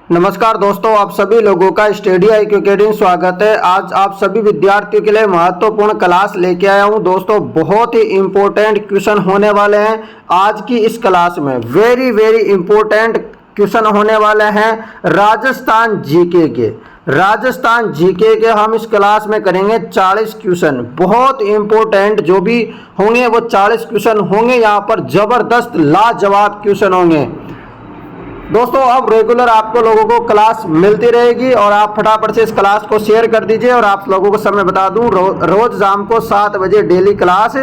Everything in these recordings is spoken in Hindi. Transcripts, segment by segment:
नमस्कार दोस्तों, आप सभी लोगों का स्टडी IQ अकेडमी स्वागत है। आज आप सभी विद्यार्थियों के लिए महत्वपूर्ण क्लास लेके आया हूं। दोस्तों, बहुत ही इंपॉर्टेंट क्वेश्चन होने वाले हैं आज की इस क्लास में। वेरी इंपॉर्टेंट क्वेश्चन होने वाले हैं राजस्थान जीके के। राजस्थान जीके के हम इस क्लास में करेंगे 40 क्वेश्चन। बहुत इंपॉर्टेंट जो भी होंगे वो 40 क्वेश्चन होंगे। यहाँ पर जबरदस्त लाजवाब क्वेश्चन होंगे। दोस्तों, अब रेगुलर आपको लोगों को क्लास मिलती रहेगी और आप फटाफट से इस क्लास को शेयर कर दीजिए। और आप लोगों को समय बता दूं, रोज शाम को 7 बजे डेली क्लास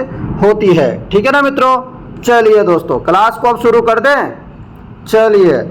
होती है। ठीक है ना मित्रों? चलिए दोस्तों, क्लास को अब शुरू कर दें। चलिए,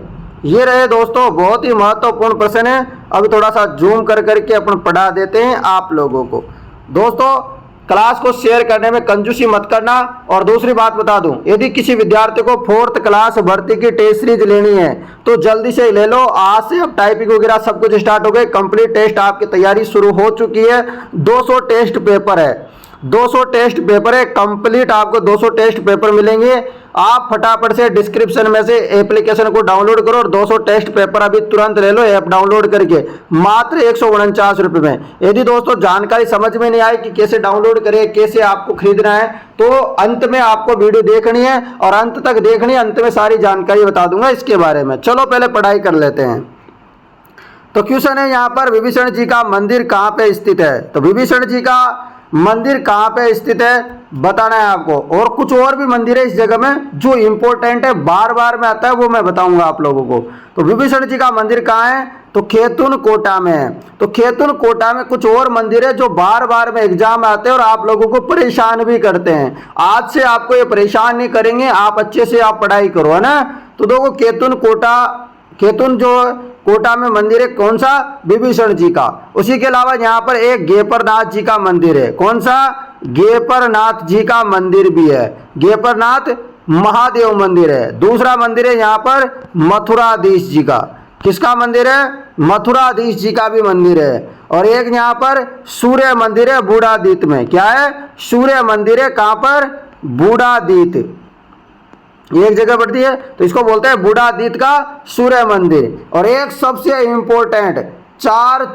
ये रहे दोस्तों, बहुत ही महत्वपूर्ण प्रश्न है। अभी थोड़ा सा जूम कर करके अपन पढ़ा देते हैं आप लोगों को। दोस्तों, क्लास को शेयर करने में कंजूसी मत करना। और दूसरी बात बता दूं, यदि किसी विद्यार्थी को 4th क्लास भर्ती की टेस्ट सीरीज लेनी है तो जल्दी से ले लो। आज से अब टाइपिंग वगैरह सब कुछ स्टार्ट हो गए। कंप्लीट टेस्ट आपकी तैयारी शुरू हो चुकी है। 200 टेस्ट पेपर है, 200 टेस्ट पेपर है कंप्लीट। आपको 200 टेस्ट पेपर मिलेंगे। आप फटाफट से डिस्क्रिप्शन में से एप्लीकेशन को डाउनलोड करो और 200 टेस्ट पेपर अभी तुरंत ले लो ऐप डाउनलोड करके, मात्र 149 रुपये में। यदि दोस्तों जानकारी समझ में नहीं आई कि कैसे डाउनलोड करें, कैसे आपको खरीदना है, तो अंत में आपको वीडियो देखनी है और अंत तक देखनी है। अंत में सारी जानकारी बता दूंगा इसके बारे में। चलो पहले पढ़ाई कर लेते हैं। तो क्वेश्चन है यहाँ पर, विभीषण जी का मंदिर कहाँ पे स्थित है? तो विभीषण जी का मंदिर कहाँ पे स्थित है बताना है आपको। और कुछ और भी मंदिर है इस जगह में जो इंपॉर्टेंट है, बार बार में आता है, वो मैं बताऊंगा आप लोगों को। तो विभीषण जी का मंदिर कहाँ है? तो खेतुन कोटा में है। तो खेतुन कोटा में कुछ और मंदिर है जो बार बार में एग्जाम में आते हैं और आप लोगों को परेशान भी करते हैं। आज से आपको ये परेशान नहीं करेंगे, आप अच्छे से आप पढ़ाई करो, है ना। तो देखो, खेतुन कोटा, खेतुन जो कोटा में मंदिर है कौन सा? विभीषण जी का। उसी के अलावा यहाँ पर एक गेपरनाथ जी का मंदिर है। कौन सा? गेपरनाथ जी का मंदिर भी है। गेपरनाथ महादेव मंदिर है। दूसरा मंदिर है यहाँ पर मथुराधीश जी का। किसका मंदिर है? मथुराधीश जी का भी मंदिर है। और एक यहाँ पर सूर्य मंदिर है बूढ़ादीत में। क्या है? सूर्य मंदिर है। कहाँ पर? बूढ़ादीत। एक जगह पड़ती है तो इसको बोलते हैं बूढ़ादीत का सूर्य मंदिर। और एक सबसे इंपॉर्टेंट चार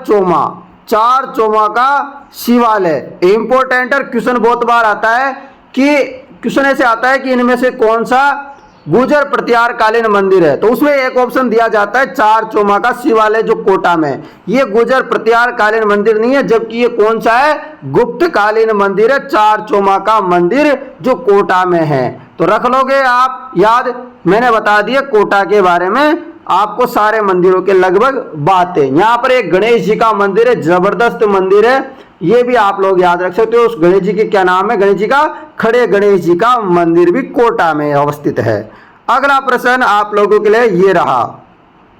चोमा का शिवालय। इंपॉर्टेंट और क्वेश्चन बहुत बार आता है कि क्वेश्चन ऐसे आता है कि इनमें से कौन सा गुर्जर प्रतिहार कालीन मंदिर है। तो उसमें एक ऑप्शन दिया जाता है चार चोमा का शिवालय जो कोटा में। ये गुर्जर प्रतिहार कालीन मंदिर नहीं है, जबकि ये कौन सा है? गुप्त कालीन मंदिर है, चार चोमा का मंदिर जो कोटा में है। तो रख लोगे आप याद। मैंने बता दिया कोटा के बारे में आपको सारे मंदिरों के लगभग बातें। यहाँ पर एक गणेश जी का मंदिर है, जबरदस्त मंदिर है, ये भी आप लोग याद रख सकते हो। उस गणेश जी के क्या नाम है? गणेश जी का खड़े गणेश जी का मंदिर भी कोटा में अवस्थित है। अगला प्रश्न आप लोगों के लिए ये रहा।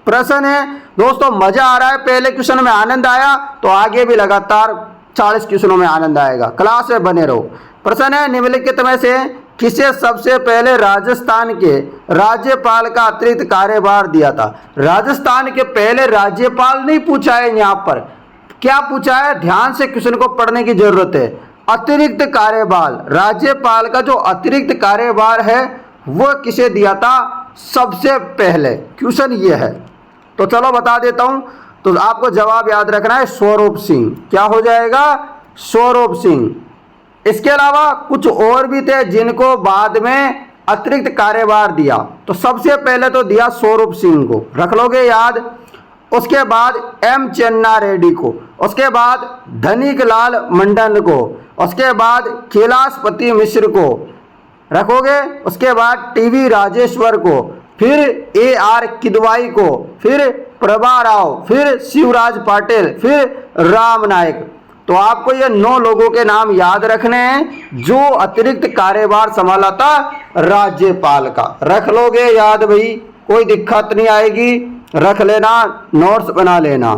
प्रश्न है दोस्तों, मजा आ रहा है? पहले क्वेश्चन में आनंद आया तो आगे भी लगातार 40 क्वेश्चनों में आनंद आएगा। क्लास में बने रहो। प्रश्न है, निम्नलिखित में से किसे सबसे पहले राजस्थान के राज्यपाल का अतिरिक्त कार्यभार दिया था? राजस्थान के पहले राज्यपाल नहीं पूछा है यहाँ पर। क्या पूछा है? ध्यान से क्वेश्चन को पढ़ने की जरूरत है। अतिरिक्त कार्यभार, राज्यपाल का जो अतिरिक्त कार्यभार है वो किसे दिया था सबसे पहले? क्वेश्चन ये है। तो चलो बता देता हूं। तो आपको जवाब याद रखना है, स्वरूप सिंह। क्या हो जाएगा? स्वरूप सिंह। इसके अलावा कुछ और भी थे जिनको बाद में अतिरिक्त कार्यभार दिया। तो सबसे पहले तो दिया स्वरूप सिंह को, रख लोगे याद। उसके बाद M चन्ना रेड्डी को, उसके बाद धनिक लाल मंडन को, उसके बाद कैलाशपति मिश्र को रखोगे, उसके बाद TV राजेश्वर को, फिर AR किदवाई को, फिर प्रभा राव, फिर शिवराज पाटिल, फिर राम नायक। तो आपको ये 9 लोगों के नाम याद रखने हैं जो अतिरिक्त कार्यभार संभाला था राज्यपाल का। रख लोगे याद भाई, कोई दिक्कत नहीं आएगी, रख लेना, नोट्स बना लेना।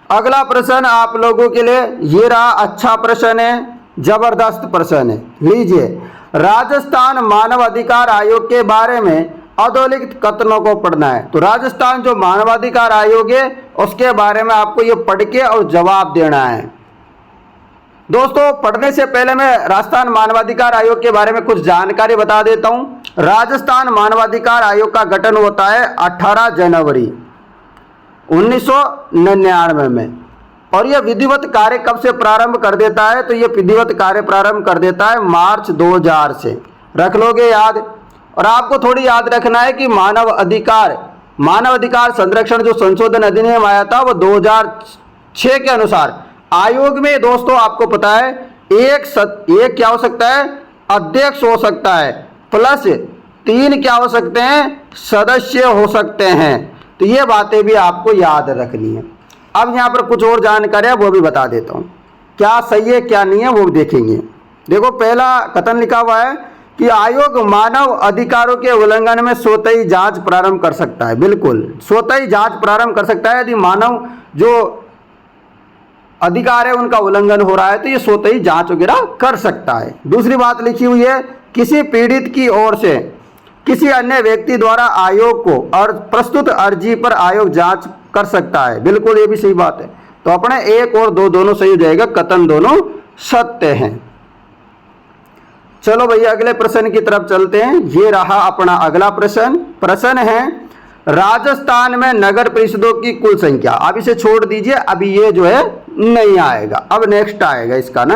अगला प्रश्न आप लोगों के लिए ये रहा। अच्छा प्रश्न है, जबरदस्त प्रश्न है, लीजिए। राजस्थान मानव अधिकार आयोग के बारे में अधोलिखित कथनों को पढ़ना है। तो राजस्थान जो मानवाधिकार आयोग है उसके बारे में आपको ये पढ़ के और जवाब देना है। दोस्तों पढ़ने से पहले मैं राजस्थान मानवाधिकार आयोग के बारे में कुछ जानकारी बता देता हूं। राजस्थान मानवाधिकार आयोग का गठन होता है 18 जनवरी 1999 में, और यह विधिवत कार्य कब से प्रारंभ कर देता है? तो यह विधिवत कार्य प्रारंभ कर देता है मार्च 2000 से। रख लोगे याद। और आपको थोड़ी याद रखना है कि मानव अधिकार संरक्षण जो संशोधन अधिनियम आया था वो 2006 के अनुसार आयोग में दोस्तों आपको पता है एक क्या हो सकता है? अध्यक्ष हो सकता है, प्लस 3 क्या हो सकते हैं? सदस्य हो सकते हैं। तो ये बातें भी आपको याद रखनी है। अब यहाँ पर कुछ और जानकारी है वो भी बता देता हूँ, क्या सही है क्या नहीं है वो देखेंगे। देखो पहला कथन लिखा हुआ है कि आयोग मानव अधिकारों के उल्लंघन में स्वतः ही जांच प्रारंभ कर सकता है। बिल्कुल स्वतः ही जांच प्रारंभ कर सकता है। यदि मानव जो अधिकार है उनका उल्लंघन हो रहा है तो ये स्वतः ही जांच वगैरह कर सकता है। दूसरी बात लिखी हुई है, किसी पीड़ित की ओर से किसी अन्य व्यक्ति द्वारा आयोग को और प्रस्तुत अर्जी पर आयोग जांच कर सकता है। बिल्कुल ये भी सही बात है। तो अपने 1 और 2 दोनों सही हो जाएगा, कथन दोनों सत्य हैं। चलो भैया अगले प्रश्न की तरफ चलते हैं। ये रहा अपना अगला प्रश्न है राजस्थान में नगर परिषदों की कुल संख्या। अब इसे छोड़ दीजिए, अभी ये जो है नहीं आएगा, अब नेक्स्ट आएगा इसका ना।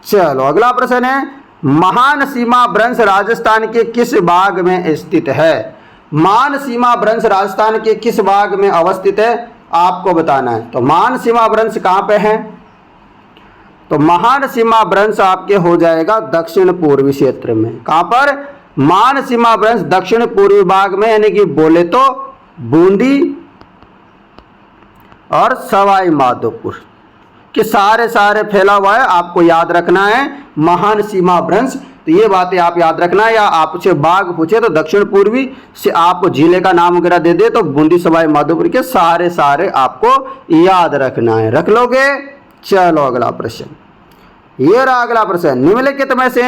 चलो अगला प्रश्न है महान सीमा भ्रंश राजस्थान के किस भाग में स्थित है? मान सीमा भ्रंश राजस्थान के किस भाग में अवस्थित है आपको बताना है। तो मान सीमा भ्रंश कहां पे है? तो महान सीमा भ्रंश आपके हो जाएगा दक्षिण पूर्वी क्षेत्र में। कहां पर? मान सीमा भ्रंश दक्षिण पूर्वी भाग में, यानी कि बोले तो बूंदी और सवाई माधोपुर के सारे फैला हुआ है। आपको याद रखना है महान सीमा भ्रंश। तो ये बातें आप याद रखना है, या आपसे भाग पूछे तो दक्षिण पूर्वी से आपको जिले का नाम वगैरह दे दे तो बूंदी सवाई माधोपुर के सारे आपको याद रखना है। रख लोगे। चलो अगला प्रश्न, ये रहा अगला प्रश्न। निम्नलिखित में से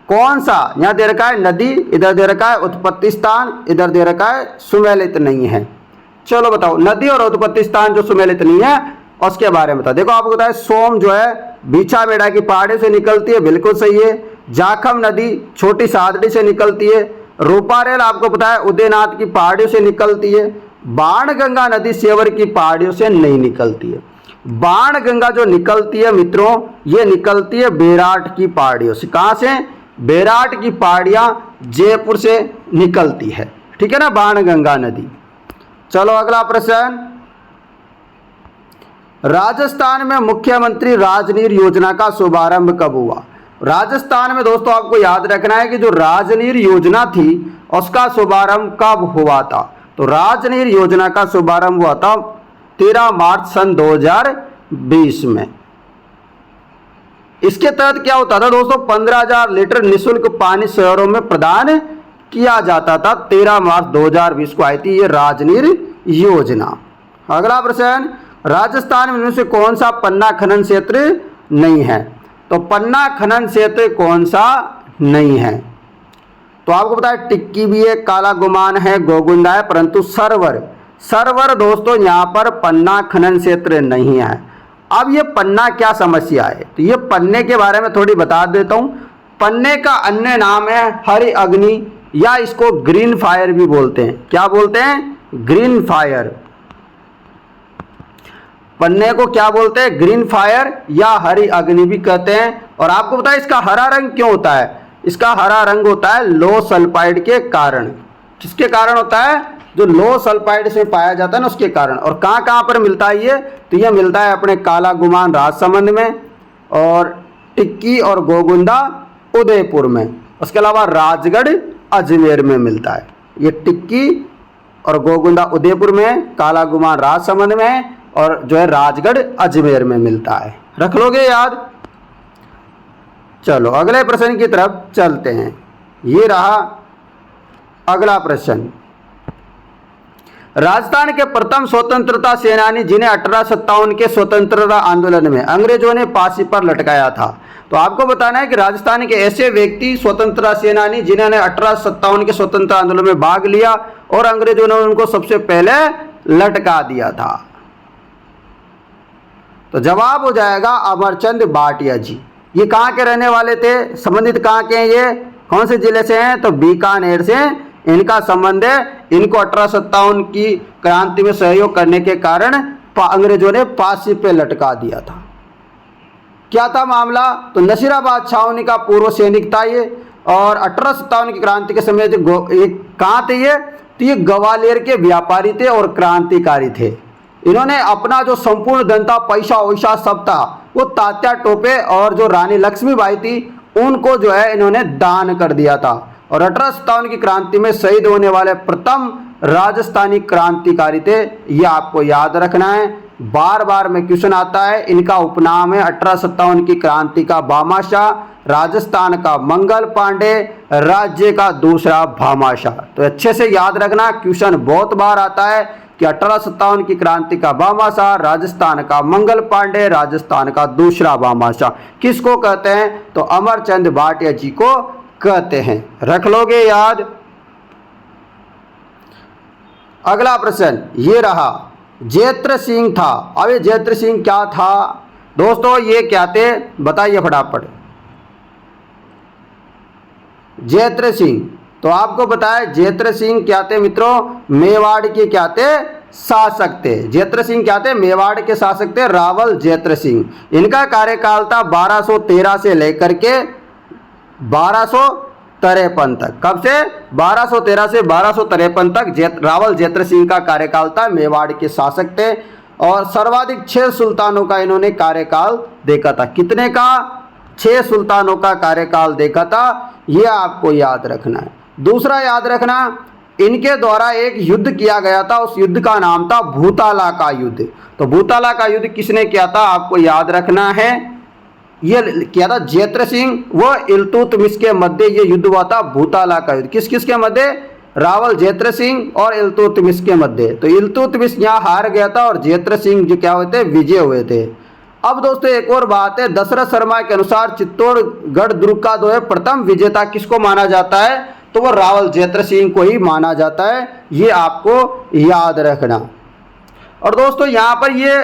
कौन सा, यहाँ दे रखा है नदी, इधर दे रखा है उत्पत्ति स्थान, इधर दे रखा है सुमेलित नहीं है। चलो बताओ नदी और उत्पत्ति स्थान जो सुमेलित नहीं है उसके बारे में बताओ। देखो आपको बताया सोम जो है बीछा बेड़ा की पहाड़ी से निकलती है, बिल्कुल सही है। जाखम नदी छोटी सादड़ी से निकलती है। रूपारेल आपको पता है उदयनाथ की पहाड़ियों से निकलती है। बाणगंगा नदी सेवर की पहाड़ियों से नहीं निकलती है। बाणगंगा जो निकलती है मित्रों, ये निकलती है बेराट की पहाड़ियों से। कहाँ से? बेराट की पहाड़ियाँ जयपुर से निकलती है, ठीक है ना, बाणगंगा नदी। चलो अगला प्रश्न, राजस्थान में मुख्यमंत्री राजनीर योजना का शुभारंभ कब हुआ? राजस्थान में दोस्तों आपको याद रखना है कि जो राजनीर योजना थी उसका शुभारंभ कब हुआ था? तो राजनीर योजना का शुभारंभ हुआ था 13 मार्च सन 2020 में। इसके तहत क्या होता था दोस्तों? 15,000 लीटर निःशुल्क पानी शहरों में प्रदान किया जाता था। 13 मार्च 2020 को आई थी ये राजनीर योजना। अगला प्रश्न, राजस्थान में से कौन सा पन्ना खनन क्षेत्र नहीं है? तो पन्ना खनन क्षेत्र कौन सा नहीं है? तो आपको पता है टिक्की भी है, काला गुमान है, गोगुंदा है, परंतु सरवर दोस्तों यहाँ पर पन्ना खनन क्षेत्र नहीं है। अब ये पन्ना क्या समस्या है? तो ये पन्ने के बारे में थोड़ी बता देता हूँ। पन्ने का अन्य नाम है हरि अग्नि, या इसको ग्रीन फायर भी बोलते हैं। क्या बोलते हैं? Green fire. पन्ने को क्या बोलते हैं? ग्रीन फायर या हरी अग्नि भी कहते हैं। और आपको पता है इसका हरा रंग क्यों होता है? इसका हरा रंग होता है लो सल्फाइड के कारण। किसके कारण होता है? जो लो सल्फाइड से पाया जाता है ना उसके कारण। और कहाँ पर मिलता है ये? तो ये मिलता है अपने काला गुमान राजसमंद में, और टिक्की और गोगुंदा उदयपुर में। उसके अलावा राजगढ़ अजमेर में मिलता है। ये टिक्की और गोगुंदा उदयपुर में, काला गुमान राजसमंद में, और जो है राजगढ़ अजमेर में मिलता है। रख लोगे याद। चलो अगले प्रश्न की तरफ चलते हैं। ये रहा अगला प्रश्न, राजस्थान के प्रथम स्वतंत्रता सेनानी जिन्हें 1857 के स्वतंत्रता आंदोलन में अंग्रेजों ने फांसी पर लटकाया था। तो आपको बताना है कि राजस्थान के ऐसे व्यक्ति स्वतंत्रता सेनानी जिन्होंने 1857 के स्वतंत्रता आंदोलन में भाग लिया और अंग्रेजों ने उनको सबसे पहले लटका दिया था। तो जवाब हो जाएगा अमरचंद भाटिया जी। ये कहाँ के रहने वाले थे, संबंधित कहाँ के हैं, ये कौन से जिले से हैं, तो बीकानेर से इनका संबंध है। इनको 1857 की क्रांति में सहयोग करने के कारण अंग्रेजों ने फांसी पे लटका दिया था। क्या था मामला, तो नसीराबाद छावनी का पूर्व सैनिक था ये, और 1857 की क्रांति के समय कहाँ थे ये, तो ये ग्वालियर के व्यापारी थे और क्रांतिकारी थे। इन्होंने अपना जो संपूर्ण धन था, पैसा वैसा सब था, वो तात्या टोपे और जो रानी लक्ष्मीबाई थी उनको जो है इन्होंने दान कर दिया था। और 1857 की क्रांति में शहीद होने वाले प्रथम राजस्थानी क्रांतिकारी थे, ये आपको याद रखना है। बार बार में क्वेश्चन आता है। इनका उपनाम है 1857 की क्रांति का भामाशाह, राजस्थान का मंगल पांडे, राज्य का दूसरा भामाशाह। तो अच्छे से याद रखना, क्वेश्चन बहुत बार आता है कि 1857 की क्रांति का भामाशाह, राजस्थान का मंगल पांडे, राजस्थान का दूसरा भामाशाह किसको कहते हैं, तो अमरचंद भाटिया जी को कहते हैं। रख लोगे याद। अगला प्रश्न ये रहा, जैत्र सिंह था। अब ये जैत्र सिंह क्या था दोस्तों, ये क्या थे बताइए फटाफट। जैत्र सिंह, तो आपको बताया जैत्र सिंह क्या थे मित्रों, मेवाड़ के क्या थे, शासक थे। जैत्र सिंह क्या थे, मेवाड़ के शासक थे, रावल जैत्र सिंह। इनका कार्यकाल था 1213 से लेकर के 1253 तक। कब से, 1213 से 1253 तक रावल जैत्र सिंह का कार्यकाल था, मेवाड़ के शासक थे। और सर्वाधिक 6 सुल्तानों का इन्होंने कार्यकाल देखा था। कितने का, 6 सुल्तानों का कार्यकाल देखा था, यह आपको याद रखना है। दूसरा याद रखना, इनके द्वारा एक युद्ध किया गया था, उस युद्ध का नाम था भूताला का युद्ध। तो भूताला का युद्ध किसने किया था, आपको याद रखना है। ये किया था जैत्र सिंह व इल्तुतमिश के मध्य ये युद्ध हुआ था, भूताला का युद्ध। किस किस के मध्य, रावल जैत्र सिंह और इल्तुतमिश के मध्य। तो इल्तुतमिश यहाँ हार गया था और जैत्र सिंह जो क्या हुए थे, विजय हुए थे। अब दोस्तों एक और बात है, दशरथ शर्मा के अनुसार चित्तौड़गढ़ दुर्ग का जो है प्रथम विजेता किसको माना जाता है, तो वो रावल जैत्र सिंह को ही माना जाता है। ये आपको याद रखना। और दोस्तों यहाँ पर ये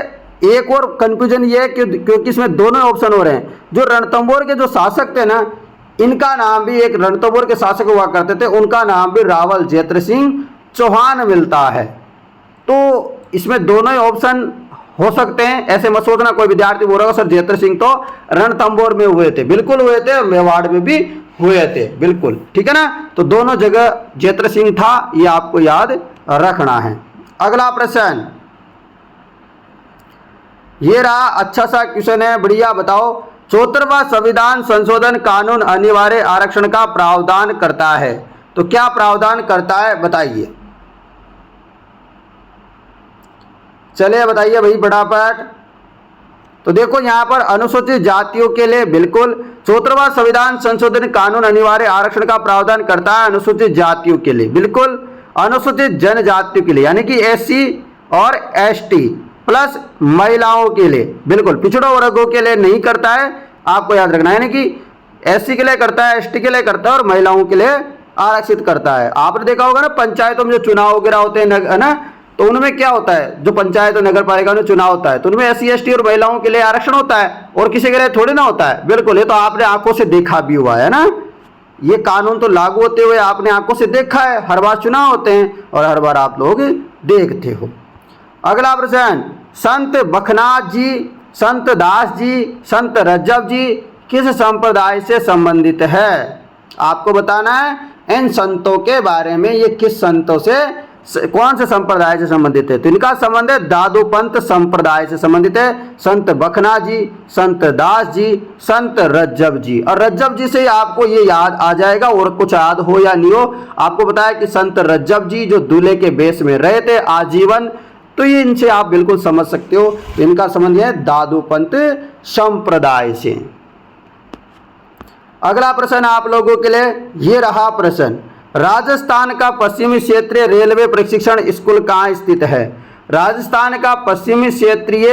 एक और कंफ्यूजन ये है कि क्योंकि इसमें दोनों ऑप्शन हो रहे हैं। जो रणथंभौर के जो शासक थे ना, इनका नाम भी, एक रणथंभौर के शासक हुआ करते थे, उनका नाम भी रावल जैत्र सिंह चौहान मिलता है। तो इसमें दोनों ही ऑप्शन हो सकते हैं। ऐसे मत सोचना कोई विद्यार्थी बोल रहा हो सर जैत्र सिंह तो रणथंभौर में हुए थे, बिल्कुल हुए थे, मेवाड़ में भी हुए थे, बिल्कुल ठीक है ना। तो दोनों जगह जैत्र सिंह था, ये आपको याद रखना है। अगला प्रश्न ये रहा, अच्छा सा क्वेश्चन है, बढ़िया बताओ। 74वां संविधान संशोधन कानून अनिवार्य आरक्षण का प्रावधान करता है, तो क्या प्रावधान करता है बताइए, चलिए बताइए भाई फटाफट। तो देखो यहाँ पर अनुसूचित जातियों के लिए बिल्कुल 74वां संविधान संशोधन कानून अनिवार्य आरक्षण का प्रावधान करता है अनुसूचित जातियों के लिए, बिल्कुल अनुसूचित जनजातियों के लिए यानी कि SC और ST प्लस महिलाओं के लिए, बिल्कुल पिछड़े वर्गों के लिए नहीं करता है, आपको याद रखना है। यानी कि SC के लिए करता है, ST के लिए करता है और महिलाओं के लिए आरक्षित करता है। आपने देखा होगा ना पंचायतों में जो चुनाव वगैरह होते हैं है ना, तो उनमें क्या होता है, जो पंचायत और नगर पालिका में चुनाव होता है तो उनमें SC ST और महिलाओं के लिए आरक्षण होता है और किसी के लिए थोड़ी ना होता है, बिल्कुल। ये तो आपने आंखों से देखा भी हुआ है ना, ये कानून तो लागू होते हुए आपने आंखों से देखा है, हर बार चुनाव होते हैं और हर बार आप लोग देखते हो। अगला प्रश्न, संत बखनाथ जी, संत दास जी, संत रज्जब जी किस संप्रदाय से संबंधित है, आपको बताना है इन संतों के बारे में। ये किस संतों से, कौन से संप्रदाय से संबंधित है, तो इनका संबंध है दादूपंत संप्रदाय से संबंधित है। संत बखना जी, संत दास जी, संत रज्जब जी। और रज्जब जी से आपको ये याद आ जाएगा, और कुछ याद हो या नहीं हो, आपको बताया कि संत रज्जब जी जो दूल्हे के बेस में रहे थे आजीवन, तो ये इनसे आप बिल्कुल समझ सकते हो, इनका संबंध है दादूपंत संप्रदाय से। अगला प्रश्न आप लोगों के लिए ये रहा प्रश्न, राजस्थान का पश्चिमी क्षेत्रीय रेलवे प्रशिक्षण स्कूल कहाँ स्थित है, राजस्थान का पश्चिमी क्षेत्रीय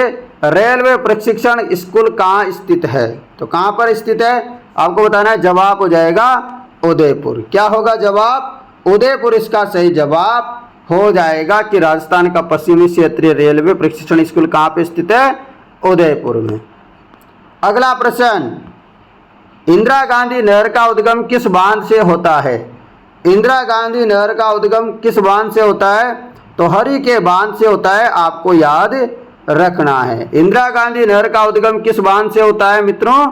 रेलवे प्रशिक्षण स्कूल कहाँ स्थित है, तो कहाँ पर स्थित है आपको बताना है। जवाब हो जाएगा उदयपुर। क्या होगा जवाब, उदयपुर इसका सही जवाब हो जाएगा कि राजस्थान का पश्चिमी क्षेत्रीय रेलवे प्रशिक्षण स्कूल कहाँ पे स्थित है, उदयपुर में। अगला प्रश्न, इंदिरा गांधी नहर का उद्गम किस बांध से होता है? इंदिरा गांधी नहर का उद्गम किस बांध से होता है? तो हरि के बांध से होता है, आपको याद रखना है। इंदिरा गांधी नहर का उद्गम किस बांध से होता है मित्रों?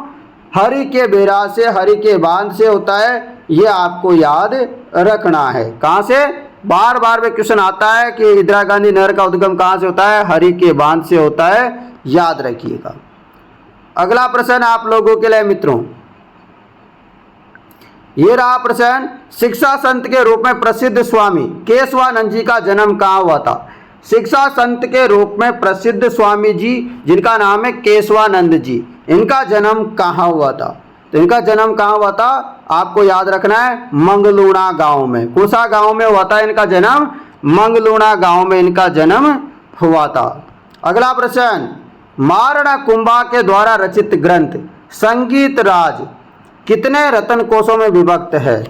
हरि के बैराज से, हरि के बांध से होता है, ये आपको याद रखना है। कहाँ से? बार बार में क्वेश्चन आता है कि इंदिरा गांधी नहर का उद्गम कहाँ से होता है? हरि के बांध से होता है, याद रखिएगा। अगला प्रश्न आप लोगों के लिए मित्रों, ये रहा प्रश्न, शिक्षा संत के रूप में प्रसिद्ध स्वामी केशवानंद जी का जन्म कहाँ हुआ था? शिक्षा संत के रूप में प्रसिद्ध स्वामी जी जिनका नाम है केशवानंद जी, इनका जन्म कहाँ हुआ था? तो इनका जन्म कहाँ हुआ था? आपको याद रखना है, मंगलूणा गांव में। कौन सा गांव में हुआ था इनका जन्म? मंगलूणा गांव में इनका जन्म हुआ था। अगला प्रश्न, महाराणा कुंभा के द्वारा रचित ग्रंथ संगीत राज कितने रत्न कोशों में विभक्त है?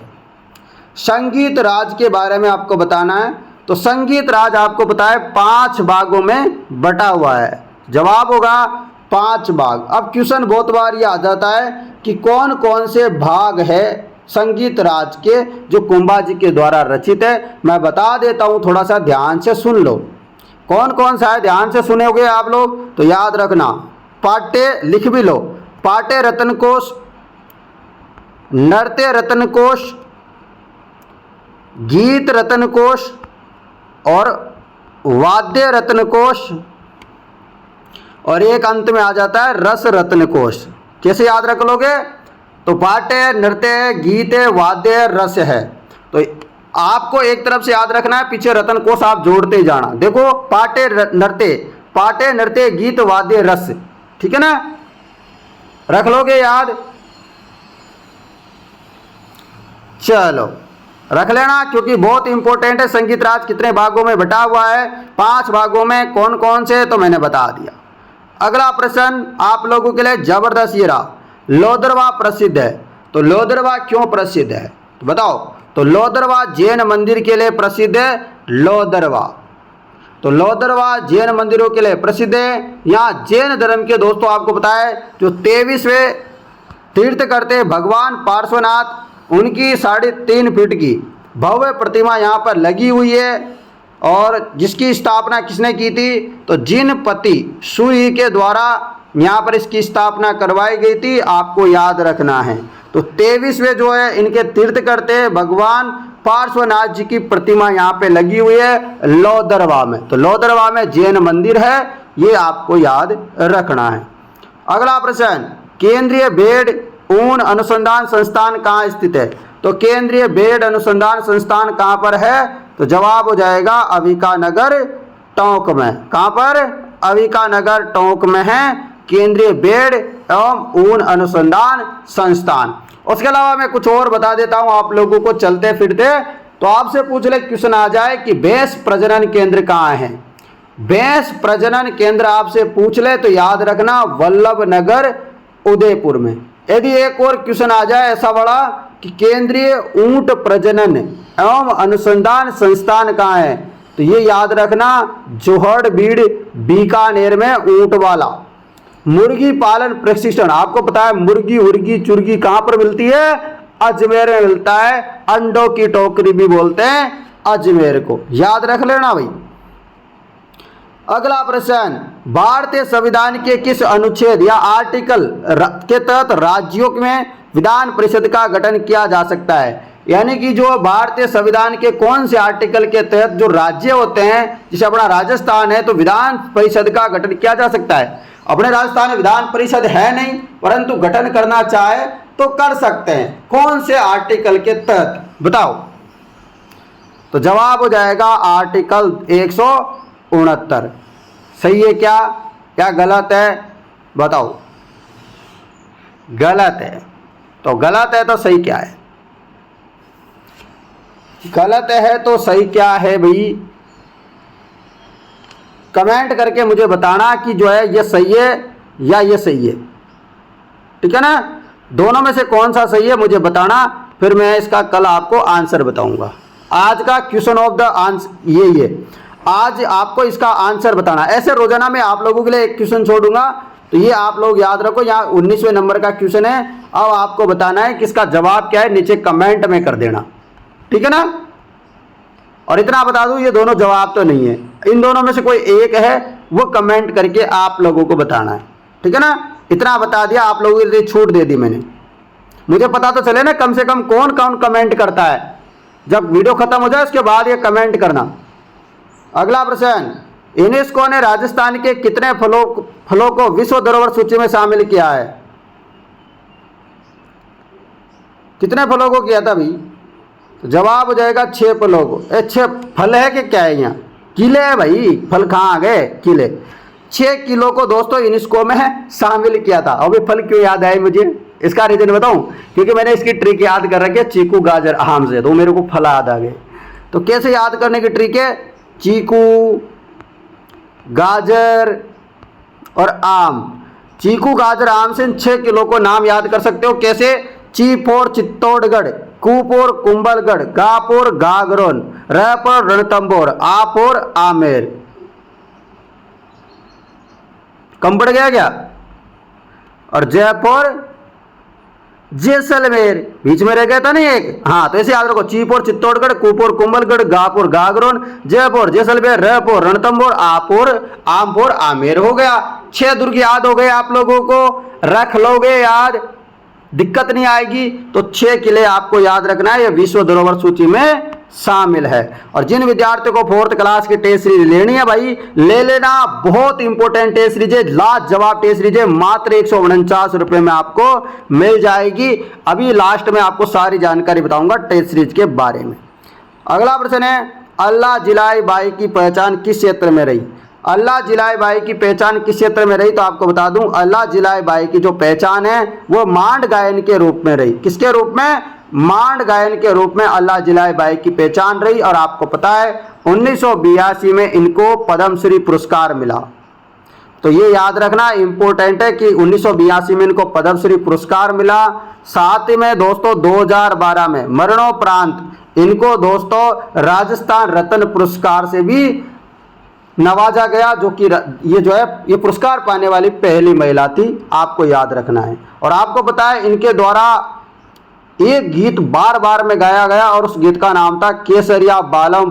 संगीत राज के बारे में आपको बताना है। तो संगीत राज आपको पता है 5 भागों में बटा हुआ है। जवाब होगा 5 भाग। अब क्वेश्चन बहुत बार ये आ जाता है कि कौन कौन से भाग है संगीत राज के जो कुंभा जी के द्वारा रचित है। मैं बता देता हूँ, थोड़ा सा ध्यान से सुन लो। कौन कौन सा है, ध्यान से सुनोगे आप लोग तो याद रखना। पाट्य लिख भी लो, पाट्य रत्न कोश, नृत्य रत्न कोश, गीत रत्न कोश और वाद्य रत्न कोश, और एक अंत में आ जाता है रस रत्न कोश। कैसे याद रख लोगे? तो पाट्य, नृत्य, गीत, वाद्य, रस है। तो आपको एक तरफ से याद रखना है, पीछे रत्न कोश आप जोड़ते जाना। देखो, पाट्य नृत्य, गीत, वाद्य, रस, ठीक है ना? रख लोगे याद? चलो रख लेना, क्योंकि बहुत इंपॉर्टेंट है। संगीत राज कितने भागों में बटा हुआ है? 5 भागों में। कौन कौन से, तो मैंने बता दिया। अगला प्रश्न आप लोगों के लिए जबरदस्त ये रहा, लोदरवा प्रसिद्ध है। तो लोदरवा क्यों प्रसिद्ध है तो बताओ? तो लोदरवा जैन मंदिर के लिए प्रसिद्ध है। लोदरवा, तो लोदरवा जैन मंदिरों के लिए प्रसिद्ध है। यहाँ जैन धर्म के दोस्तों आपको पता है जो 23वें तीर्थ करते भगवान पार्श्वनाथ, उनकी 3.5 फीट की भव्य प्रतिमा यहाँ पर लगी हुई है। और जिसकी स्थापना किसने की थी? तो जिनपति सुई के द्वारा यहाँ पर इसकी स्थापना करवाई गई थी, आपको याद रखना है। तो 23वें जो है इनके तीर्थ करते भगवान पार्श्वनाथ जी की प्रतिमा यहाँ पे लगी हुई है लोदरवा में। तो लोदरवा में जैन मंदिर है, ये आपको याद रखना है। अगला प्रश्न, केंद्रीय भेड़ ऊन अनुसंधान संस्थान कहाँ स्थित है? तो केंद्रीय भेड़ अनुसंधान संस्थान कहाँ पर है? तो जवाब हो जाएगा अविकानगर टोंक में। कहाँ पर? अविकानगर टोंक में है केंद्रीय भेड़ एवं ऊन अनुसंधान संस्थान। उसके अलावा मैं कुछ और बता देता हूँ आप लोगों को चलते फिरते। तो आपसे पूछ ले क्वेश्चन आ जाए कि भैंस प्रजनन केंद्र कहाँ है? भैंस प्रजनन केंद्र आपसे पूछ ले तो याद रखना वल्लभ नगर उदयपुर में। यदि एक और क्वेश्चन आ जाए ऐसा बड़ा कि केंद्रीय ऊंट प्रजनन एवं अनुसंधान संस्थान कहाँ है, तो ये याद रखना जोहड़बीड़ बीकानेर में ऊंट वाला। मुर्गी पालन प्रशिक्षण आपको पता है मुर्गी उर्गी चुर्गी कहाँ पर मिलती है? अजमेर में मिलता है। अंडों की टोकरी भी बोलते हैं अजमेर को, याद रख लेना भाई। अगला प्रश्न, भारतीय संविधान के किस अनुच्छेद या आर्टिकल के तहत राज्यों में विधान परिषद का गठन किया जा सकता है? यानी कि जो भारतीय संविधान के कौन से आर्टिकल के तहत जो राज्य होते हैं, जैसे अपना राजस्थान है तो विधान परिषद का गठन किया जा सकता है। अपने राजस्थान में विधान परिषद है नहीं, परंतु गठन करना चाहे तो कर सकते हैं। कौन से आर्टिकल के तहत बताओ? तो जवाब हो जाएगा आर्टिकल 169। सही है क्या क्या गलत है बताओ? गलत है। तो गलत है तो सही क्या है? गलत है तो सही क्या है भाई? कमेंट करके मुझे बताना कि जो है ये सही है या ये सही है, ठीक है ना? दोनों में से कौन सा सही है मुझे बताना, फिर मैं इसका कल आपको आंसर बताऊंगा। आज का क्वेश्चन ऑफ द आंसर यही है। आज आपको इसका आंसर बताना। ऐसे रोजाना मैं आप लोगों के लिए एक क्वेश्चन छोड़ूंगा, तो ये आप लोग याद रखो। यहाँ 19वें नंबर का क्वेश्चन है। अब आपको बताना है कि इसका जवाब क्या है, नीचे कमेंट में कर देना, ठीक है ना। और इतना बता दूं, ये दोनों जवाब तो नहीं है, इन दोनों में से कोई एक है, वो कमेंट करके आप लोगों को बताना है, ठीक है ना। इतना बता दिया, आप लोगों के लिए छूट दे दी मैंने। मुझे पता तो चले ना कम से कम कौन कौन कमेंट करता है। जब वीडियो खत्म हो जाए उसके बाद ये कमेंट करना। अगला प्रश्न, यूनेस्को ने राजस्थान के कितने फलों को विश्व धरोहर सूची में शामिल किया है? कितने फलों को किया था भाई? तो जवाब हो जाएगा 6 फलों को। 6 फल है कि क्या है? यहाँ किले है भाई, फल कहाँ आ गए? किले। 6 किलो को दोस्तों यूनेस्को में शामिल किया था। अभी फल क्यों याद आए मुझे, इसका रीजन बताऊं? क्योंकि मैंने इसकी ट्रिक याद कर रखी है, चीकू गाजर आम से, तो मेरे को फल याद आ गए। तो कैसे याद करने की ट्रिक है? चीकू, गाजर और आम। चीकू गाजर आम से 6 किलो को नाम याद कर सकते हो। कैसे? ची फोर चित्तौड़गढ़, कू फोर कुंभलगढ़, गा फोर गागरोन, र फोर रणथंभौर, आ फोर आमेर। कम पड़ गया क्या? और जयपुर जैसलमेर, बीच में रह गया था नहीं एक। हाँ, तो ऐसे याद रखो, चीपोर चित्तौड़गढ़, कूपोर कुंभलगढ़, गापुर गागरोन, जयपुर जैसलमेर, रहपुर रणथंभौर, आपुर आमपुर आमेर हो गया। 6 दुर्ग याद हो गए आप लोगों को, रख लोगे याद, दिक्कत नहीं आएगी। तो 6 किले आपको याद रखना है, ये विश्व धरोहर सूची में शामिल है। और जिन विद्यार्थियों को 4th क्लास की टेस्ट सीरीज लेनी है भाई, ले लेना। बहुत इंपॉर्टेंट टेस्ट सीरीज है, लाजवाब टेस्ट सीरीज है, मात्र 149 रुपए में आपको मिल जाएगी। अभी लास्ट में आपको सारी जानकारी बताऊंगा टेस्ट सीरीज के बारे में। अगला प्रश्न है, अल्लाह जिलाई बाई की पहचान किस क्षेत्र में रही? अल्लाह जिलाई बाई की पहचान किस क्षेत्र में रही? तो आपको बता दूं, अल्लाह जिलाई बाई की जो पहचान है वो मांड गायन के रूप में रही। किसके रूप में? मांड गायन के रूप में अल्लाह जिलाई बाई की पहचान रही। और आपको पता है 1982 में इनको पद्मश्री पुरस्कार मिला। तो ये याद रखना इंपॉर्टेंट है कि 1982 में इनको पद्मश्री पुरस्कार मिला। साथ ही में दोस्तों 2012 में मरणोपरांत इनको दोस्तों राजस्थान रत्न पुरस्कार से भी नवाजा गया, जो कि ये जो है ये पुरस्कार पाने वाली पहली महिला थी। आपको याद रखना है। और आपको पता है इनके द्वारा एक गीत बार बार में गाया गया और उस गीत का नाम था केसरिया बालम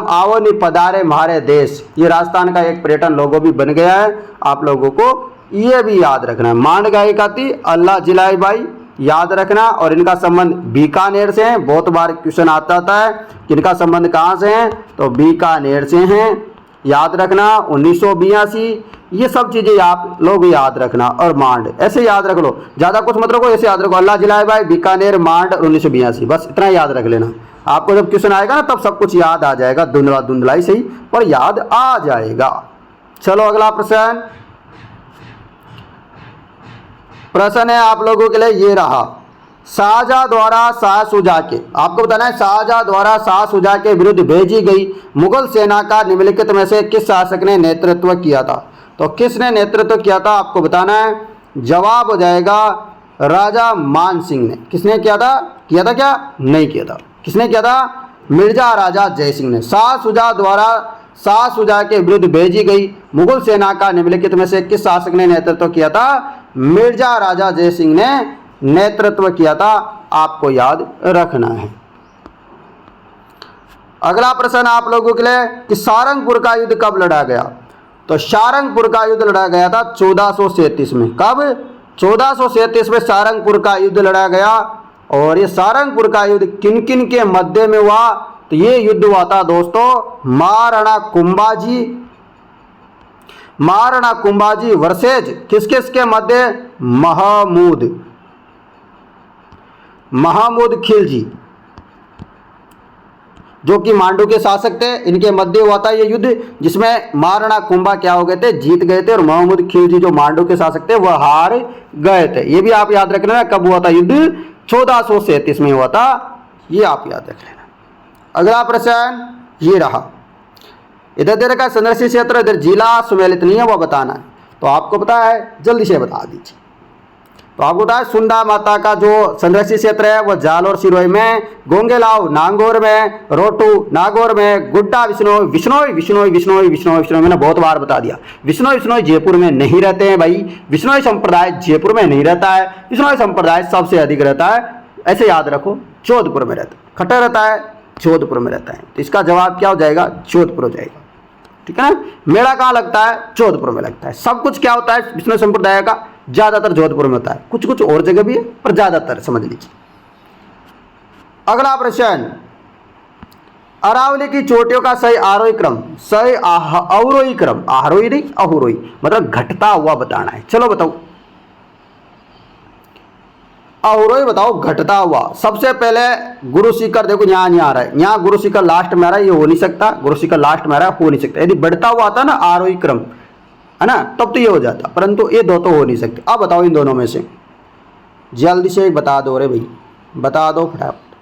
आओ नि पधारे म्हारे देश। ये राजस्थान का एक पर्यटन लोगो भी बन गया है, आप लोगों को ये भी याद रखना है। मांड गायिका थी अल्लाह जिलाई बाई, याद रखना। और इनका संबंध बीकानेर से है, बहुत बार क्वेश्चन आता है कि इनका संबंध कहाँ से है, तो बीकानेर से हैं, याद रखना। 1982 ये सब चीजें आप लोग याद रखना। और मांड ऐसे याद रख लो, ज्यादा कुछ मत रखो, ऐसे याद रखो, अल्लाह जिलाई बाई, बीकानेर, मांड, 1982, बस इतना याद रख लेना। आपको जब क्वेश्चन आएगा ना तब सब कुछ याद आ जाएगा, धुंधला धुंधलाई सही पर याद आ जाएगा। चलो अगला प्रश्न है आप लोगों के लिए, ये रहा। शाहजहां द्वारा शाह शुजा के, आपको बताना है शाहजहां द्वारा शाह शुजा के विरुद्ध भेजी गई मुगल सेना का निम्नलिखित में से किस शासक ने नेतृत्व किया था? तो किसने नेतृत्व किया था आपको बताना है। जवाब हो जाएगा राजा मान सिंह ने। किसने किया था? किया था क्या? नहीं किया था। किसने किया था? मिर्जा राजा जय सिंह ने। शाह शुजा द्वारा शाह शुजा के विरुद्ध भेजी गई मुगल सेना का निम्नलिखित में से किस शासक ने नेतृत्व किया था? मिर्जा राजा जय सिंह ने नेतृत्व किया था। आपको याद रखना है। अगला प्रश्न आप लोगों के लिए कि सारंगपुर का युद्ध कब लड़ा गया? तो सारंगपुर का युद्ध लड़ा गया था 1437 में। कब? 1437 में सारंगपुर का युद्ध लड़ा गया। और ये सारंगपुर का युद्ध किन किन के मध्य में हुआ? तो ये युद्ध हुआ था दोस्तों महाराणा कुंभाजी वर्सेज किस किस के मध्य? महमूद खिलजी, जो कि मांडू के शासक थे, इनके मध्य हुआ था ये युद्ध, जिसमें महाराणा कुंभा क्या हो गए थे? जीत गए थे। और महमूद खिलजी जो मांडू के शासक थे वह हार गए थे। ये भी आप याद रख लेना। कब हुआ था युद्ध? 1437 में हुआ था, ये आप याद रख लेना। अगला प्रश्न ये रहा। इधर देर का संरक्षित क्षेत्र, इधर जिला सुमेलित नहीं है, वो बताना है। तो आपको पता है, जल्दी से बता दीजिए। तो आपको बताया सुंदा माता का जो संरक्षित क्षेत्र है वो जालोर सिरोही में, गोंगेलाव नागौर में, रोटू नागौर में, गुड्डा विश्नोई विश्नोई विश्नोई विश्नोई विश्नोई विश्नोई मैंने बहुत बार बता दिया। विश्नोई विश्नोई जयपुर में नहीं रहते हैं भाई, विश्नोई संप्रदाय जयपुर में नहीं रहता है, विश्नोई संप्रदाय सबसे अधिक रहता है, ऐसे याद रखो, जोधपुर में रहता है। खट्टर रहता है, जोधपुर में रहता है। तो इसका जवाब क्या हो जाएगा? जोधपुर हो जाएगा, ठीक है ना। मेला कहाँ लगता है? जोधपुर में लगता है। सब कुछ क्या होता है विष्णु संप्रदाय का? ज्यादातर जोधपुर में होता है, कुछ कुछ और जगह भी है पर ज्यादातर समझ लीजिए। अगला प्रश्न, अरावली की चोटियों का सही आरोही क्रम, सही अवरोही क्रम, आरोही नहीं अवरोही, मतलब घटता हुआ बताना है। चलो बताओ, अवरोही बताओ, घटता हुआ। सबसे पहले गुरु शिखर, देखो यहाँ नहीं आ रहा है, यहाँ गुरु शिखर लास्ट में आ रहा है, ये हो नहीं सकता, गुरु शिखर लास्ट में आ रहा है, हो नहीं सकता। यदि बढ़ता हुआ आता ना आरोही क्रम, है ना, तब तो ये हो जाता, परंतु ये दो तो हो नहीं सकते। अब बताओ इन दोनों में से, जल्दी से एक बता दो रे भाई, बता दो फटाफट।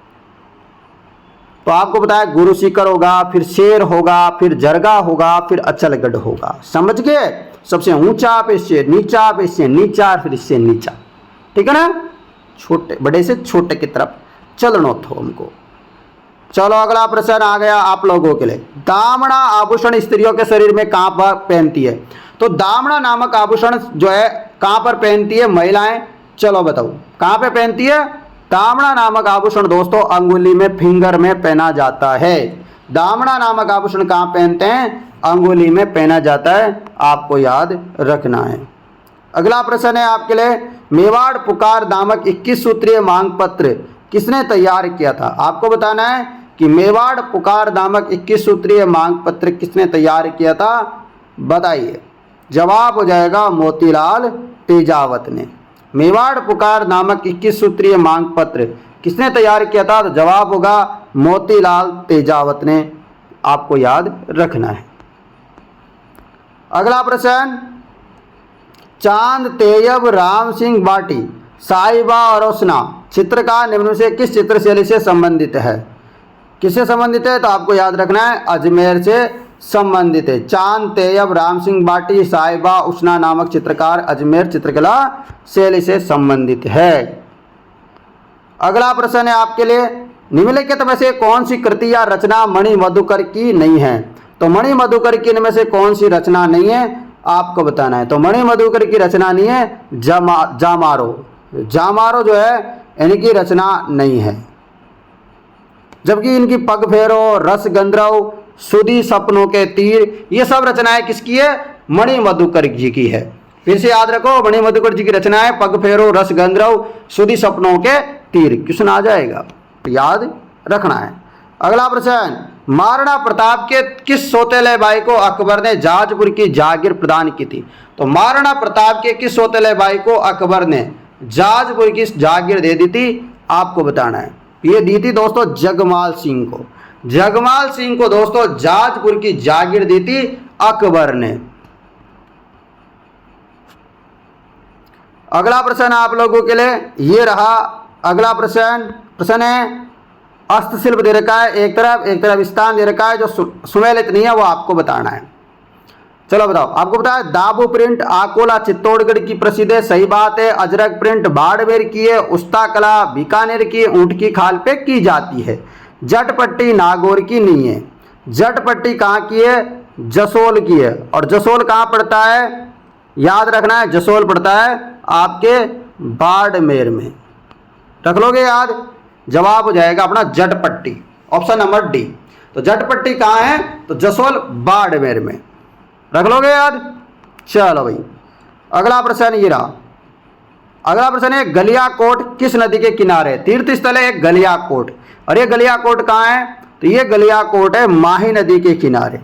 तो आपको बताया गुरु शिखर होगा, फिर शेर होगा, फिर जरगा होगा, फिर अचलगढ़ होगा। समझ गए? सबसे ऊंचा, फिर इससे नीचा, फिर इससे नीचा, फिर इससे नीचा, ठीक है ना। छोटे बड़े से छोटे की तरफ चलना था हमको। चलो अगला प्रश्न आ गया आप लोगों के लिए। दामना आभूषण स्त्रियों के शरीर में कहाँ पर पहनती है? तो दामना नामक आभूषण जो है कहाँ पर पहनती है महिलाएं? चलो बताओ कहाँ पे पहनती है? दामना नामक आभूषण दोस्तों अंगुली में, फिंगर में पहना जाता है। दामना नामक आभूषण कहाँ पहनते हैं? अंगुली में पहना जाता है, आपको याद रखना है। अगला प्रश्न है आपके लिए, मेवाड़ पुकार नामक 21 सूत्रीय मांग पत्र किसने तैयार किया था? आपको बताना है कि मेवाड़ पुकार नामक 21 सूत्रीय मांग पत्र किसने तैयार किया था? बताइए। जवाब हो जाएगा मोतीलाल तेजावत ने। मेवाड़ पुकार नामक 21 सूत्रीय मांग पत्र किसने तैयार किया था? तो जवाब होगा मोतीलाल तेजावत ने, आपको याद रखना है। अगला प्रश्न, चांद तेयब राम सिंह बाटी साहिबा और रोशना चित्रकार निम्न में से किस चित्रशैली से संबंधित है? किससे संबंधित है? तो आपको याद रखना है अजमेर से संबंधित है। चांद तेयब राम सिंह बाटी साहिबा उष्णा नामक चित्रकार अजमेर चित्रकला शैली से संबंधित है। अगला प्रश्न है आपके लिए, निम्नलिखित में से कौन सी कृति या रचना मणि मधुकर की नहीं है? तो मणि मधुकर की इनमें से कौन सी रचना नहीं है आपको बताना है। तो मणि मधुकर की रचना नहीं है जामारो, जामारो जो है इनकी रचना नहीं है। जबकि इनकी पग फेरो, रस गंधर्व, सुधी सपनों के तीर, ये सब रचनाएं किसकी है? मणि मधुकर जी की है। फिर से याद रखो, मणि मधुकर जी की रचनाएं पग फेरो, रस गंधर्व, सुधी सपनों के तीर। क्वेश्चन आ जाएगा, याद रखना है। अगला प्रश्न, महाराणा प्रताप के किस सौतेले भाई को अकबर ने जाजपुर की जागीर प्रदान की थी? तो महाराणा प्रताप के किस सौतेले भाई को अकबर ने जाजपुर की जागीर दे दी थी? आपको बताना है। ये दी थी दोस्तों जगमाल सिंह को। जगमाल सिंह को दोस्तों जाजपुर की जागीर दी थी अकबर ने। अगला प्रश्न आप लोगों के लिए ये रहा। अगला प्रश्न है, हस्तशिल्प दे रखा है एक तरफ स्थान दे रखा है, जो सुमेलित नहीं है वो आपको बताना है। चलो बताओ, आपको बताया दाबू प्रिंट आकोला चित्तौड़गढ़ की प्रसिद्ध है, सही बात है। अजरक प्रिंट बाड़मेर की है, उस्ता कला बीकानेर की, ऊंट की खाल पे की जाती है। जटपट्टी नागौर की नहीं है। जटपट्टी कहाँ की है? जसोल की है। और जसोल कहाँ पड़ता है? याद रखना है, जसोल पड़ता है आपके बाड़मेर में। रख लोगे याद? जवाब हो जाएगा अपना जटपट्टी, ऑप्शन नंबर डी। तो जटपट्टी कहाँ है? तो जसोल बाड़मेर में। रख लोगे याद? चलो भाई, अगला प्रश्न ये रहा। अगला प्रश्न है, गलियाकोट किस नदी के किनारे? तीर्थ स्थल है एक गलियाकोट, और ये गलियाकोट कहाँ है? तो ये गलियाकोट है माही नदी के किनारे।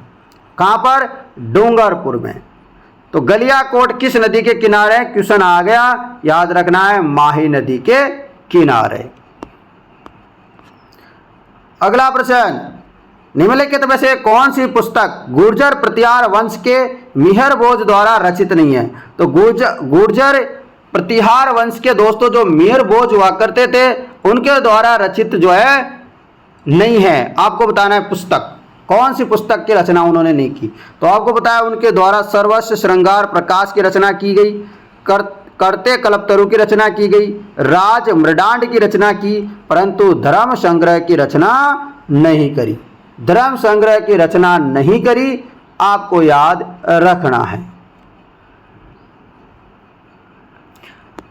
कहाँ पर? डूंगरपुर में। तो गलियाकोट किस नदी के किनारे है? क्वेश्चन आ गया, याद रखना है माही नदी के किनारे। अगला प्रश्न, निम्नलिखित में से कौन सी पुस्तक गुर्जर प्रतिहार वंश के मिहर भोज द्वारा रचित नहीं है? तो गुर्जर प्रतिहार वंश के दोस्तों जो मिहर भोज हुआ करते थे उनके द्वारा रचित जो है नहीं है। आपको बताना है पुस्तक, कौन सी पुस्तक की रचना उन्होंने नहीं की। तो आपको बताया उनके द्वारा सर्वस्व श्रृंगार प्रकाश की रचना की गई। करते कल्पतरु की रचना की गई, राज मृडांड की रचना की, परंतु धर्म संग्रह की रचना नहीं करी। धर्म संग्रह की रचना नहीं करी, आपको याद रखना है।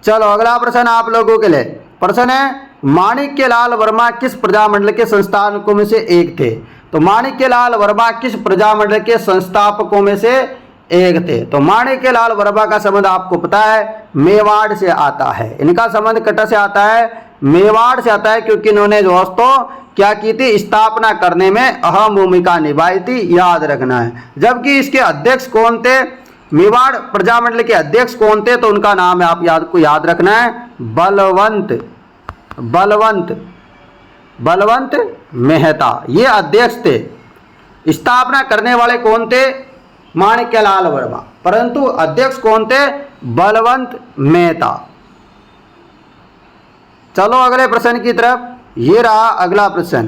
चलो अगला प्रश्न आप लोगों के लिए। प्रश्न है, माणिक्यलाल वर्मा किस प्रजामंडल के संस्थापकों में से एक थे? तो माणिक्यलाल वर्मा किस प्रजामंडल के संस्थापकों में से एक थे? तो माणिक्यलाल वर्मा का संबंध आपको पता है मेवाड़ से आता है। इनका संबंध कटर से आता है, मेवाड़ से आता है, क्योंकि इन्होंने दोस्तों क्या की थी, स्थापना करने में अहम भूमिका निभाई थी, याद रखना है। जबकि इसके अध्यक्ष कौन थे, मेवाड़ प्रजामंडल के अध्यक्ष कौन थे, तो उनका नाम है आपको याद रखना है बलवंत मेहता, ये अध्यक्ष थे। स्थापना करने वाले कौन थे, माणिक्यलाल वर्मा, परंतु अध्यक्ष कौन थे, बलवंत मेहता। चलो अगले प्रश्न की तरफ। ये रहा अगला प्रश्न,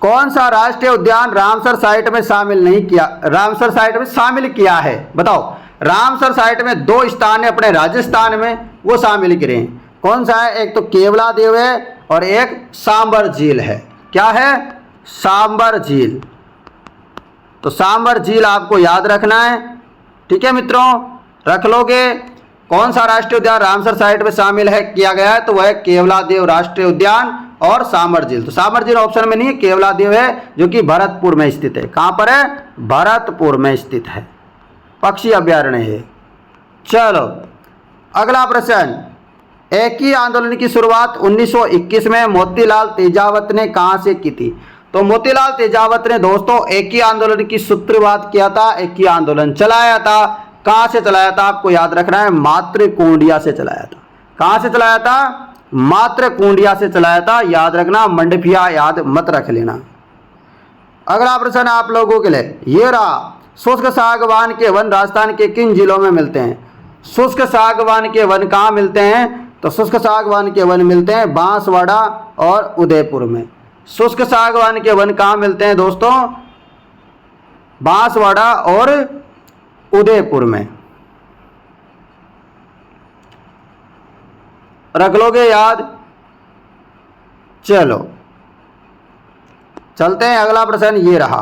कौन सा राष्ट्रीय उद्यान रामसर साइट में शामिल नहीं किया, रामसर साइट में शामिल किया है? बताओ, रामसर साइट में 2 स्थान है अपने राजस्थान में, वो शामिल करें। कौन सा है? एक तो केवलादेव है और एक सांबर झील है। क्या है? सांबर झील। तो सांबर झील आपको याद रखना है, ठीक है मित्रों, रख लोगे। कौन सा राष्ट्रीय उद्यान रामसर साइट में शामिल है किया गया है? तो वह केवलादेव राष्ट्रीय उद्यान और सांबर झील। तो सांबर झील ऑप्शन में नहीं है, केवलादेव है जो कि भरतपुर में स्थित है। कहां पर है? भरतपुर में स्थित है, पक्षी अभ्यारण्य है। चलो अगला प्रश्न, एकी आंदोलन की शुरुआत 1921 में मोतीलाल तेजावत ने कहां से की थी? तो मोतीलाल तेजावत ने दोस्तों एकी आंदोलन की सूत्रपात किया था, एकी आंदोलन चलाया था। कहां से चलाया था? आपको याद रखना है, मातृकुंडिया से चलाया था। कहां से चलाया था? मातृकुंडिया से चलाया था, याद रखना, मंडफिया याद मत रख लेना। अगला प्रश्न आप लोगों के लिए ये रहा, शुष्क सागवान के वन राजस्थान के किन जिलों में मिलते हैं? शुष्क सागवान के वन कहाँ मिलते हैं? तो शुष्क सागवान के वन मिलते हैं बांसवाड़ा और उदयपुर में। शुष्क सागवान के वन कहाँ मिलते हैं दोस्तों? बांसवाड़ा और उदयपुर में, रख लोगे याद। चलो चलते हैं, अगला प्रश्न ये रहा,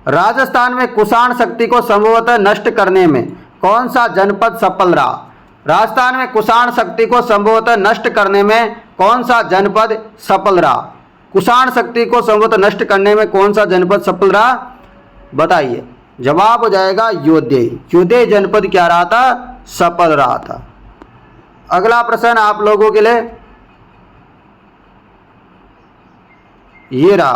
राजस्थान में कुषाण शक्ति को संभवतः नष्ट करने में कौन सा जनपद सफल रहा? राजस्थान में कुषाण शक्ति को संभवतः नष्ट करने में कौन सा जनपद सफल रहा? कुषाण शक्ति को संभवतः नष्ट करने में कौन सा जनपद सफल रहा? बताइए। जवाब हो जाएगा योधेय। योधेय जनपद क्या रहा था? सफल रहा था। अगला प्रश्न आप लोगों के लिए ये रहा,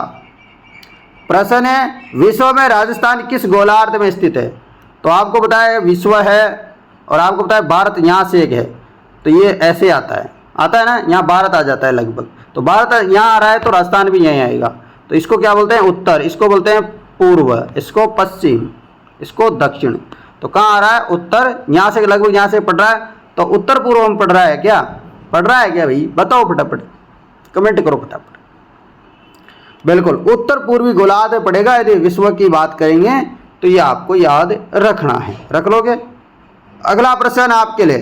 प्रश्न है, विश्व में राजस्थान किस गोलार्ध में स्थित है? तो आपको पता है विश्व है और आपको पता है भारत यहाँ से एक है, तो ये ऐसे आता है ना, यहाँ भारत आ जाता है लगभग। तो भारत यहाँ आ रहा है तो राजस्थान भी यहीं आएगा। तो इसको क्या बोलते हैं? उत्तर। इसको बोलते हैं पूर्व, इसको पश्चिम, इसको दक्षिण। तो कहाँ आ रहा है? उत्तर। यहाँ से लगभग यहाँ से पड़ रहा है, तो उत्तर पूर्व में पड़ रहा है क्या? पड़ रहा है क्या भाई? बताओ फटाफट, कमेंट करो फटाफट। बिल्कुल उत्तर पूर्वी गोलार्ध में पड़ेगा। यदि विश्व की बात करेंगे तो ये आपको याद रखना है, रख लोगे। अगला प्रश्न आपके लिए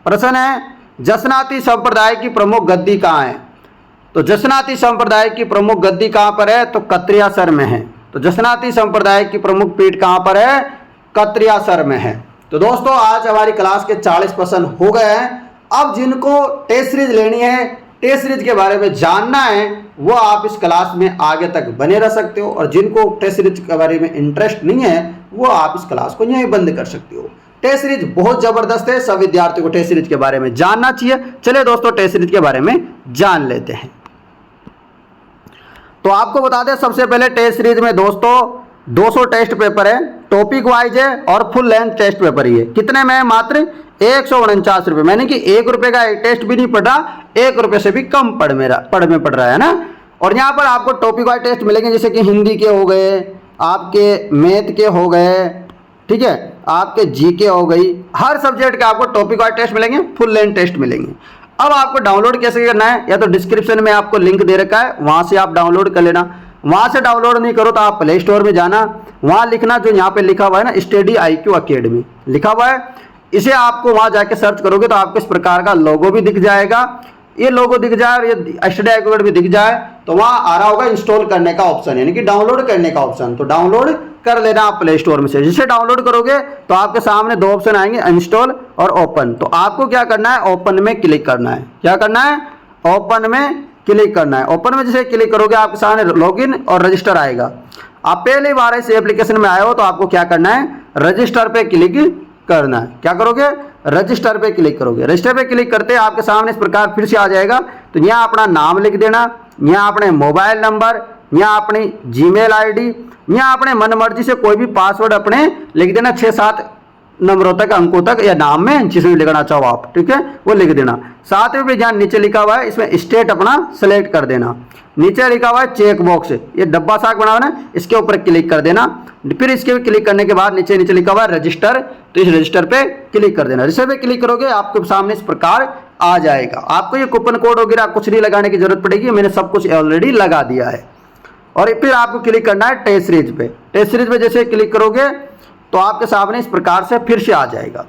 प्रश्न है, जसनाती संप्रदाय की प्रमुख गद्दी कहाँ है? तो जसनाती संप्रदाय की प्रमुख गद्दी कहाँ पर है? तो कत्रियासर में है। तो जसनाती संप्रदाय की प्रमुख पीठ कहाँ पर है? कत्रियासर में है। तो दोस्तों आज हमारी क्लास के 40 प्रश्न हो गए हैं। अब जिनको टेस्ट सीरीज लेनी है, टेस्ट सीरीज के बारे में जानना है, वो आप इस क्लास में आगे तक बने रह सकते हो, और जिनको टेस्ट सीरीज के बारे में इंटरेस्ट नहीं है वो आप इस क्लास को यहीं बंद कर सकते हो। टेस्ट सीरीज बहुत जबरदस्त है, सब विद्यार्थियों को टेस्ट सीरीज के बारे में जानना चाहिए। चलिए दोस्तों टेस्ट सीरीज के बारे में जान लेते हैं। तो आपको बता दें सबसे पहले टेस्ट सीरीज में दोस्तों 200 टेस्ट पेपर है, टॉपिक वाइज है और फुल लेंथ टेस्ट पेपर ही है। कितने में? मात्र 149 रुपये, मैंने कि 1 रुपये का एक टेस्ट भी नहीं पड़ रहा, 1 रुपये से भी कम पड़ रहा है ना। और यहाँ पर आपको टॉपिक वाइज टेस्ट मिलेंगे, जैसे कि हिंदी के हो गए, आपके मैथ के हो गए, ठीक है, आपके जीके हो गई, हर सब्जेक्ट के आपको टॉपिक वाइज टेस्ट मिलेंगे, फुल लेंथ टेस्ट मिलेंगे। अब आपको डाउनलोड कैसे करना है, या तो डिस्क्रिप्शन में आपको लिंक दे रखा है, वहाँ से आप डाउनलोड कर लेना। वहाँ से डाउनलोड नहीं करो तो आप प्ले स्टोर में जाना, वहाँ लिखना जो यहाँ पे लिखा हुआ है ना, स्टडी IQ अकेडमी लिखा हुआ है, इसे आपको वहां जाके सर्च करोगे तो आपको इस प्रकार का लोगो भी दिख जाएगा, ये लोगो दिख जाए और ये स्टडी आई क्यू भी दिख जाए, तो वहां आ रहा होगा इंस्टॉल करने का ऑप्शन, यानी कि डाउनलोड करने का ऑप्शन। तो डाउनलोड कर लेना आप प्ले स्टोर में से। जिसे डाउनलोड करोगे तो आपके सामने दो ऑप्शन आएंगे, इंस्टॉल और ओपन। तो आपको क्या करना है, ओपन में क्लिक करना है। क्या करना है, ओपन में क्लिक करना है। ओपन में जैसे क्लिक करोगे आपके सामने लॉगिन और रजिस्टर आएगा। आप पहली बार इस एप्लीकेशन में आए हो तो आपको क्या करना है, रजिस्टर पे क्लिक करना है। क्या करोगे, रजिस्टर पे क्लिक करोगे। रजिस्टर पे क्लिक करते हैं आपके सामने इस प्रकार फिर से आ जाएगा। तो यहाँ अपना नाम लिख देना, यहाँ अपने मोबाइल नंबर, यहाँ अपनी जीमेल आईडी, यहाँ अपने मन मर्जी से कोई भी पासवर्ड अपने लिख देना, 6-7 नंबरों तक, अंकों तक, या नाम में जिसमें लिखना चाहो आप, ठीक है, वो लिख देना। साथ में भी जहाँ नीचे लिखा हुआ है इसमें स्टेट अपना सेलेक्ट कर देना। नीचे लिखा हुआ है चेक बॉक्स, ये डब्बा सा बना हुआ है ना, इसके ऊपर क्लिक कर देना। फिर इसके क्लिक करने के बाद नीचे लिखा हुआ है रजिस्टर, तो इस रजिस्टर पे क्लिक कर देना। रजिस्टर पे क्लिक करोगे आपके सामने इस प्रकार आ जाएगा। आपको ये कूपन कोड वगैरह कुछ नहीं लगाने की जरूरत पड़ेगी, मैंने सब कुछ ऑलरेडी लगा दिया है। और फिर आपको क्लिक करना है टेस्ट सीरीज पे। टेस्ट सीरीज पे जैसे क्लिक करोगे तो आपके सामने इस प्रकार से फिर से आ जाएगा।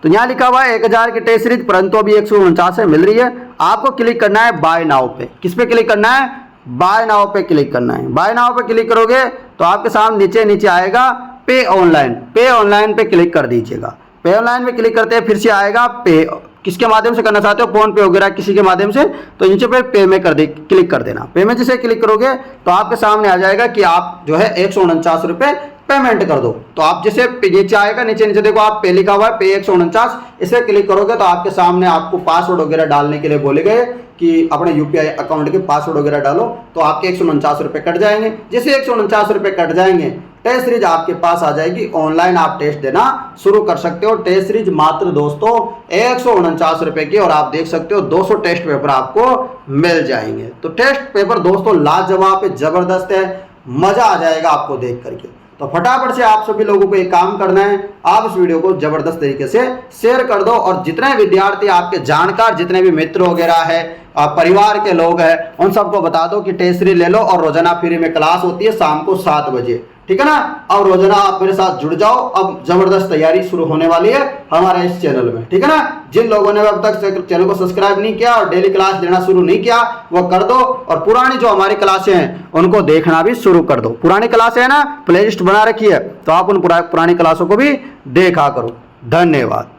तो यहाँ लिखा हुआ है 1000 की टेस्ट सीरीज, परंतु अभी 149 मिल रही है। आपको क्लिक करना है बाय नाउ पे। किस पे क्लिक करना है, बाय नाउ पे क्लिक करना है। बाय नाउ पे क्लिक करोगे तो आपके सामने नीचे आएगा पे ऑनलाइन। पे ऑनलाइन पे क्लिक कर दीजिएगा। पे ऑनलाइन पे क्लिक करते हैं फिर से आएगा पे, किसके माध्यम से करना चाहते हो, फोन पे वगैरह किसी के माध्यम से, तो नीचे पे में क्लिक कर देना। पे में जैसे क्लिक करोगे तो आपके सामने आ जाएगा कि आप जो है 149 रुपये पेमेंट कर दो। तो आप जैसे नीचे आएगा, नीचे देखो आप पे लिखा हुआ है पे 149, इसे क्लिक करोगे तो आपके सामने आपको पासवर्ड वगैरह डालने के लिए बोले गए कि अपने यूपीआई अकाउंट के पासवर्ड वगैरह डालो, तो आपके 149 रुपये कट जाएंगे। जैसे 149 रुपये कट जाएंगे, टेस्ट सीरीज आपके पास आ जाएगी। ऑनलाइन आप टेस्ट देना शुरू कर सकते हो। टेस्ट सीरीज मात्र दोस्तों 149 रुपये की, और आप देख सकते हो 200 टेस्ट पेपर आपको मिल जाएंगे। तो टेस्ट पेपर दोस्तों लाजवाब है, जबरदस्त है, मजा आ जाएगा आपको देख करके। तो फटाफट से आप सभी लोगों को एक काम करना है, आप इस वीडियो को जबरदस्त तरीके से शेयर कर दो, और जितने विद्यार्थी आपके जानकार, जितने भी मित्र वगैरह है, परिवार के लोग हैं, उन सबको बता दो कि टेस्ट सीरीज ले लो। और रोजाना फ्री में क्लास होती है शाम को 7 बजे, ठीक है ना। अब रोजाना आप मेरे साथ जुड़ जाओ, अब जबरदस्त तैयारी शुरू होने वाली है हमारे इस चैनल में, ठीक है ना। जिन लोगों ने अब तक चैनल को सब्सक्राइब नहीं किया और डेली क्लास लेना शुरू नहीं किया, वो कर दो। और पुरानी जो हमारी क्लासें हैं उनको देखना भी शुरू कर दो। पुरानी क्लासें है ना, प्लेलिस्ट बना रखी है, तो आप उन पुरानी क्लासों को भी देखा करो। धन्यवाद।